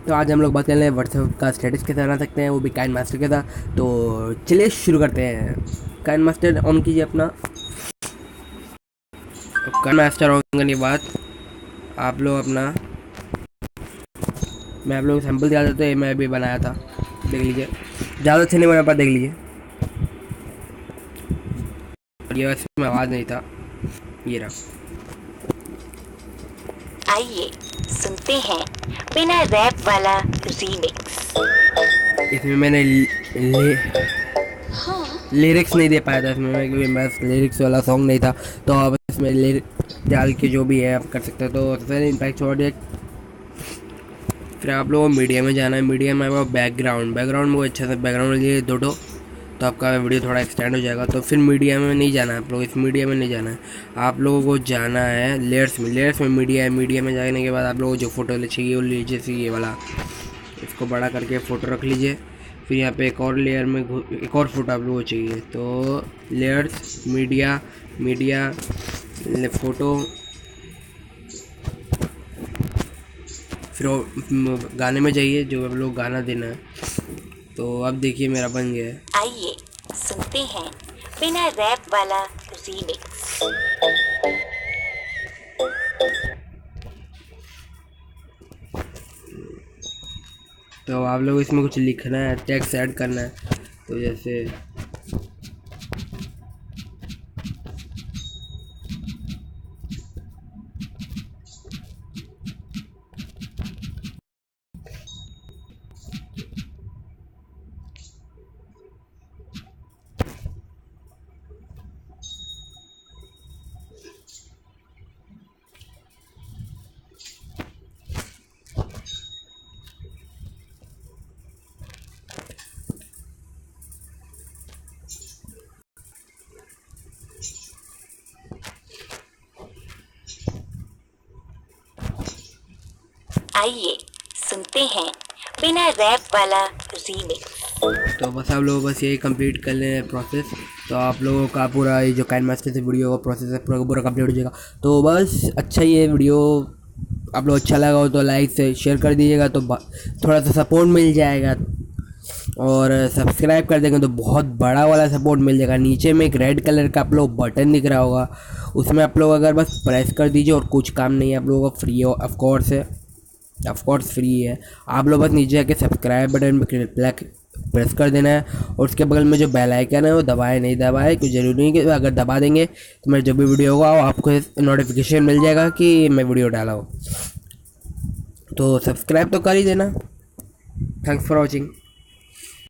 तो आज हम लोग बात कर रहे हैं व्हाट्सएप का स्टेटस कैसे बना सकते हैं, वो भी काइनमास्टर के साथ। तो चलिए शुरू करते हैं। काइनमास्टर ऑन कीजिए अपना। काइनमास्टर ऑन करने के बाद आप लोग अपना, मैं आप लोग सैम्पल दिखा देता हूँ। मैं भी बनाया था, देख लीजिए। ज़्यादा अच्छे नहीं बना पा, देख लीजिए। ये वैसे में आवाज़ नहीं था, ये रहा। आइए सुनते हैं बिना रैप वाला रीमिक्स। इसमें मैंने लिरिक्स नहीं दे पाया था इसमें मैं, क्योंकि बस लिरिक्स वाला सॉन्ग नहीं था। तो अब इसमें लिरिक्स डाल के जो भी है आप कर सकते हो। तो सबसे इम्पैक्ट छोड़ दिया। फिर आप लोगों को मीडिया में जाना है। मीडिया में आपको बैकग्राउंड में अच्छा सा बैकग्राउंड लीजिए दो, तो आपका वीडियो थोड़ा एक्सटेंड हो जाएगा। तो फिर मीडिया में नहीं जाना है आप लोग, इस मीडिया में नहीं जाना है। आप लोगों को जाना है लेयर्स में मीडिया है। मीडिया में जाने के बाद आप लोगों को जो फ़ोटो चाहिए वो लीजिए, जैसे ये वाला, इसको बड़ा करके फ़ोटो रख लीजिए। फिर यहाँ पे एक और लेयर में एक और फोटो आप लोगों को चाहिए। तो लेयर्स, मीडिया फ़ोटो, फिर गाने में जाइए, जो आप लोग गाना देना है। तो अब देखिए मेरा बन गया है। आइए सुनते हैं बिना रैप वाला रीमिक्स। तो आप लोग इसमें कुछ लिखना है, टेक्स्ट ऐड करना है। तो जैसे आइए सुनते हैं बिना रैप वाला रीमिक्स। तो बस आप लोग बस यही कंप्लीट कर लें प्रोसेस। तो आप लोगों का पूरा ये जो काइनमास्टर से वीडियो का प्रोसेस है पूरा कंप्लीट हो जाएगा। तो बस अच्छा, ये वीडियो आप लोग अच्छा लगा हो तो लाइक से शेयर कर दीजिएगा, तो थोड़ा सा सपोर्ट मिल जाएगा। और सब्सक्राइब कर देंगे तो बहुत बड़ा वाला सपोर्ट मिल जाएगा। नीचे में एक रेड कलर का आप लोग बटन दिख रहा होगा, उसमें आप लोग अगर बस प्रेस कर दीजिए। और कुछ काम नहीं है, आप लोगों को फ्री ऑफकोर्स फ्री है। आप लोग बस नीचे आके सब्सक्राइब बटन पर प्रेस कर देना है। और उसके बगल में जो बेल आइकन है वो दबाए नहीं दबाए कुछ ज़रूरी नहीं, कि अगर दबा देंगे तो मैं जब भी वीडियो होगा आपको नोटिफिकेशन मिल जाएगा कि मैं वीडियो डाला हूँ। तो सब्सक्राइब तो कर ही देना। Thanks for watching.